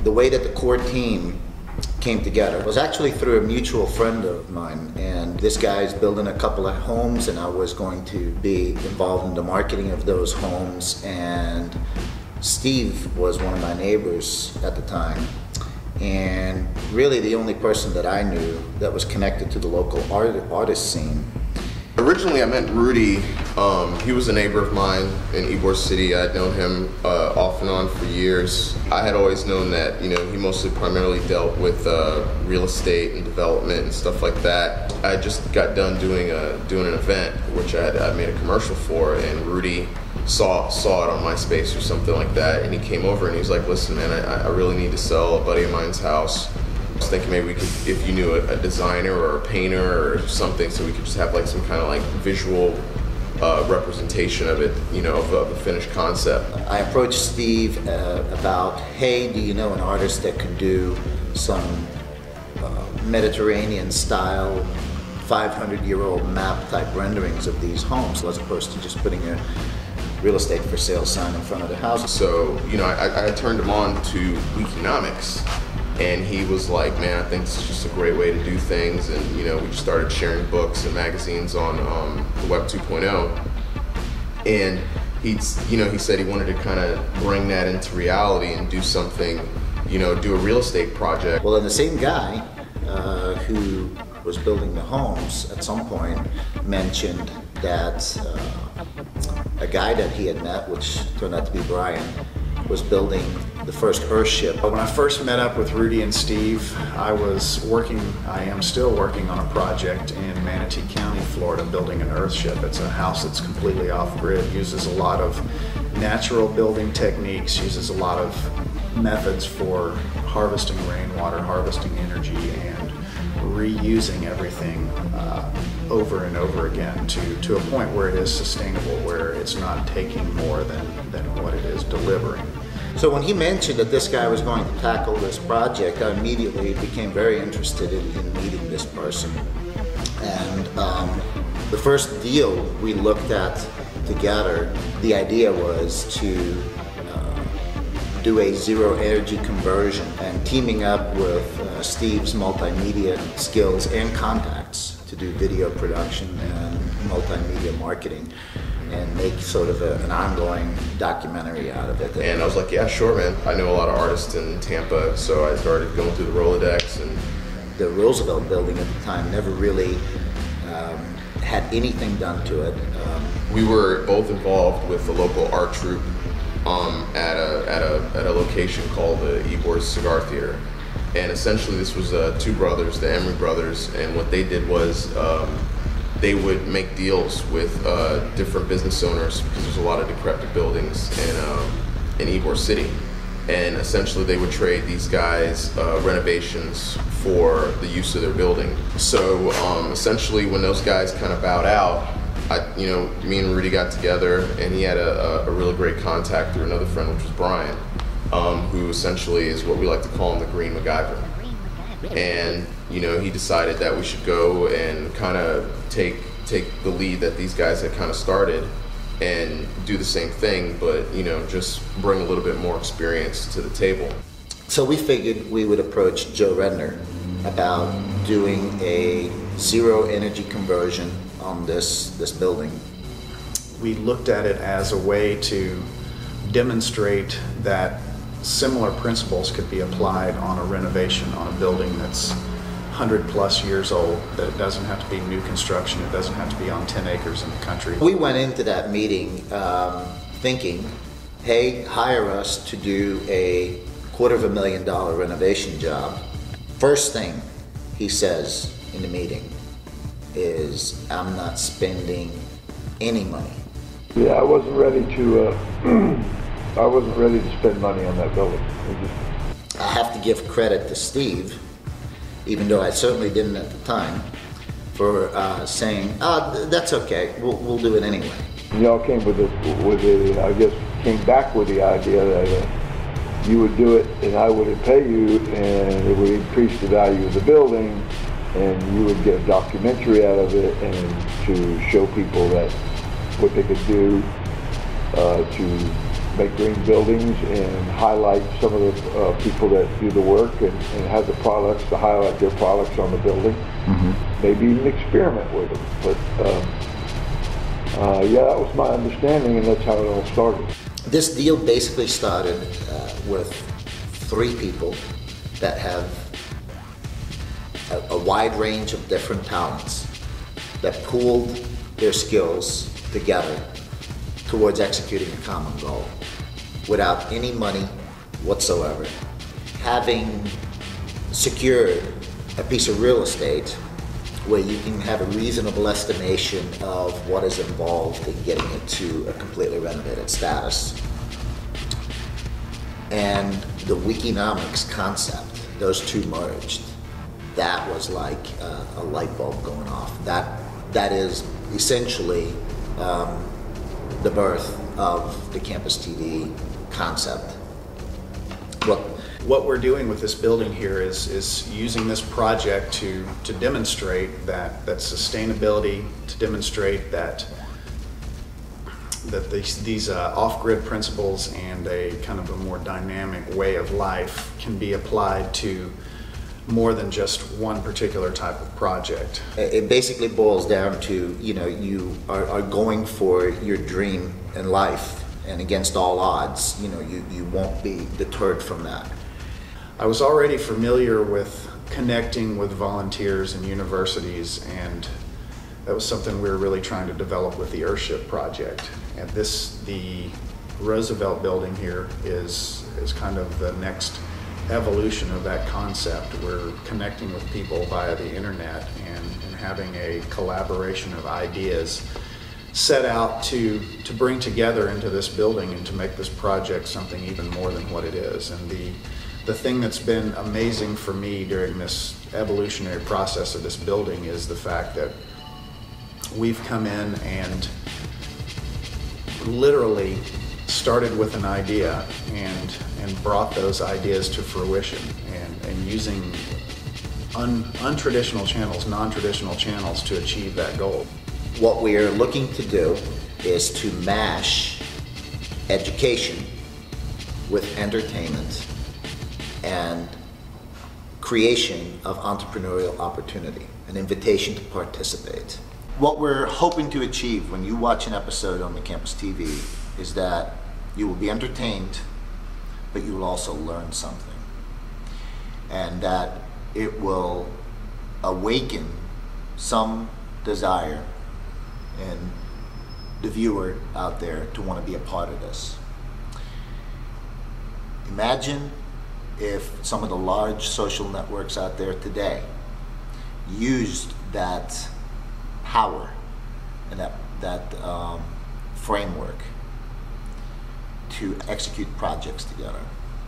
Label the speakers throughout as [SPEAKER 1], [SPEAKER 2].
[SPEAKER 1] The way that the core team came together was actually through a mutual friend of mine, and this guy's building a couple of homes, and I was going to be involved in the marketing of those homes. And Steve was one of my neighbors at the time, and really the only person that I knew that was connected to the local artist scene.
[SPEAKER 2] Originally I met Rudy. He was a neighbor of mine in Ybor City. I'd known him off and on for years. I had always known that, you know, he mostly primarily dealt with real estate and development and stuff like that. I just got done doing an event which I made a commercial for, and Rudy saw it on MySpace or something like that, and he came over and he was like, "Listen, man, I really need to sell a buddy of mine's house. I was thinking maybe we could, if you knew a designer or a painter or something, so we could just have like some kind of like visual representation of it, you know, of a finished concept."
[SPEAKER 1] I approached Steve about, hey, do you know an artist that could do some Mediterranean style 500-year-old map type renderings of these homes, as opposed to just putting a real estate for sale sign in front of the house.
[SPEAKER 2] So, you know, I turned him on to Wikinomics, and he was like, "Man, I think this is just a great way to do things." And, you know, we just started sharing books and magazines on the Web 2.0. And he said he wanted to kind of bring that into reality and do something, you know, do a real estate project.
[SPEAKER 1] Well, and the same guy who was building the homes at some point mentioned that a guy that he had met, which turned out to be Brian, was building the first Earthship.
[SPEAKER 3] When I first met up with Rudy and Steve, I am still working on a project in Manatee County, Florida, building an Earthship. It's a house that's completely off-grid, uses a lot of natural building techniques, uses a lot of methods for harvesting rainwater, harvesting energy, and reusing everything over and over again to a point where it is sustainable, where it's not taking more than what it is delivering.
[SPEAKER 1] So when he mentioned that this guy was going to tackle this project, I immediately became very interested in meeting this person. And the first deal we looked at together, the idea was to do a zero energy conversion, and teaming up with Steve's multimedia skills and contacts to do video production and multimedia marketing, and make sort of an ongoing documentary out of it.
[SPEAKER 2] And I was like, "Yeah, sure, man. I know a lot of artists in Tampa," so I started going through the Rolodex. And
[SPEAKER 1] the Roosevelt building at the time never really had anything done to it.
[SPEAKER 2] We were both involved with the local art troupe at a location called the Ybor Cigar Theater. And essentially this was two brothers, the Emery brothers, and what they did was they would make deals with different business owners, because there's a lot of decrepit buildings in Ybor City. And essentially they would trade these guys renovations for the use of their building. So essentially when those guys kind of bowed out, me and Rudy got together, and he had a really great contact through another friend, which was Brian, who essentially is what we like to call him, the Green MacGyver. And he decided that we should go and kind of take the lead that these guys had kind of started and do the same thing, but just bring a little bit more experience to the table.
[SPEAKER 1] So we figured we would approach Joe Redner about doing a zero energy conversion on this building.
[SPEAKER 3] We looked at it as a way to demonstrate that similar principles could be applied on a renovation on a building that's 100+ years old, that it doesn't have to be new construction, it doesn't have to be on 10 acres in the country.
[SPEAKER 1] We went into that meeting thinking, hey, hire us to do a $250,000 renovation job. First thing he says in the meeting is, "I'm not spending any money."
[SPEAKER 4] Yeah, I wasn't ready to spend money on that building.
[SPEAKER 1] I have to give credit to Steve, even though I certainly didn't at the time, for saying, that's okay, we'll do it anyway.
[SPEAKER 4] Y'all came came back with the idea that you would do it and I wouldn't pay you, and it would increase the value of the building, and you would get a documentary out of it, and to show people that what they could do to make green buildings and highlight some of the people that do the work and have the products to highlight their products on the building. Maybe even experiment with them. But yeah, that was my understanding, and that's how it all started.
[SPEAKER 1] This deal basically started with 3 people that have a wide range of different talents that pooled their skills together towards executing a common goal without any money whatsoever. Having secured a piece of real estate where you can have a reasonable estimation of what is involved in getting it to a completely renovated status. And the Wikinomics concept, those 2 merged. That was like a light bulb going off. That is essentially the birth of the Campus.TV concept.
[SPEAKER 3] What we're doing with this building here is using this project to demonstrate that sustainability, to demonstrate that these off-grid principles and a kind of a more dynamic way of life can be applied to more than just one particular type of project.
[SPEAKER 1] It basically boils down to, you are going for your dream in life, and against all odds, you won't be deterred from that.
[SPEAKER 3] I was already familiar with connecting with volunteers and universities, and that was something we were really trying to develop with the Earthship project. And the Roosevelt building here is kind of the next evolution of that concept. We're connecting with people via the internet and having a collaboration of ideas set out to bring together into this building and to make this project something even more than what it is. And the thing that's been amazing for me during this evolutionary process of this building is the fact that we've come in and literally started with an idea and brought those ideas to fruition, and using untraditional channels, non-traditional channels to achieve that goal.
[SPEAKER 1] What we are looking to do is to mash education with entertainment and creation of entrepreneurial opportunity, an invitation to participate. What we're hoping to achieve when you watch an episode on the Campus.TV is that you will be entertained, but you will also learn something. And that it will awaken some desire in the viewer out there to want to be a part of this. Imagine if some of the large social networks out there today used that power and that framework to execute projects together.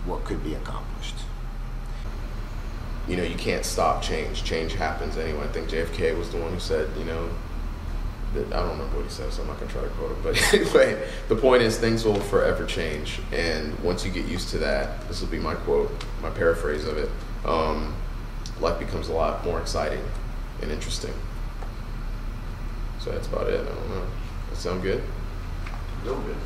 [SPEAKER 1] What could be accomplished?
[SPEAKER 2] You can't stop change. Change happens anyway. I think JFK was the one who said, that, I don't remember what he said, so I'm not going to try to quote it. But anyway, the point is things will forever change. And once you get used to that, this will be my quote, my paraphrase of it, life becomes a lot more exciting and interesting. So that's about it. I don't know. That sound good? Real good.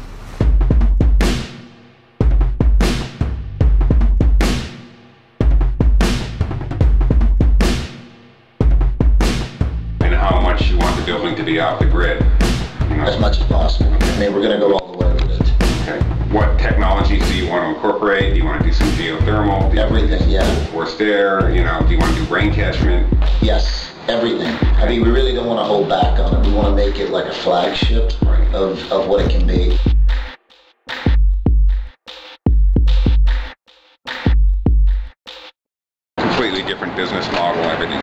[SPEAKER 5] You want the building to be off the grid?
[SPEAKER 1] As much as possible. I mean, we're going to go all the way with it.
[SPEAKER 5] Okay. What technologies do you want to incorporate? Do you want to do some geothermal?
[SPEAKER 1] Everything, yeah.
[SPEAKER 5] Forced air? Do you want to do rain catchment?
[SPEAKER 1] Yes, everything. I mean, we really don't want to hold back on it. We want to make it like a flagship of what it can be.
[SPEAKER 5] Completely different business model, everything.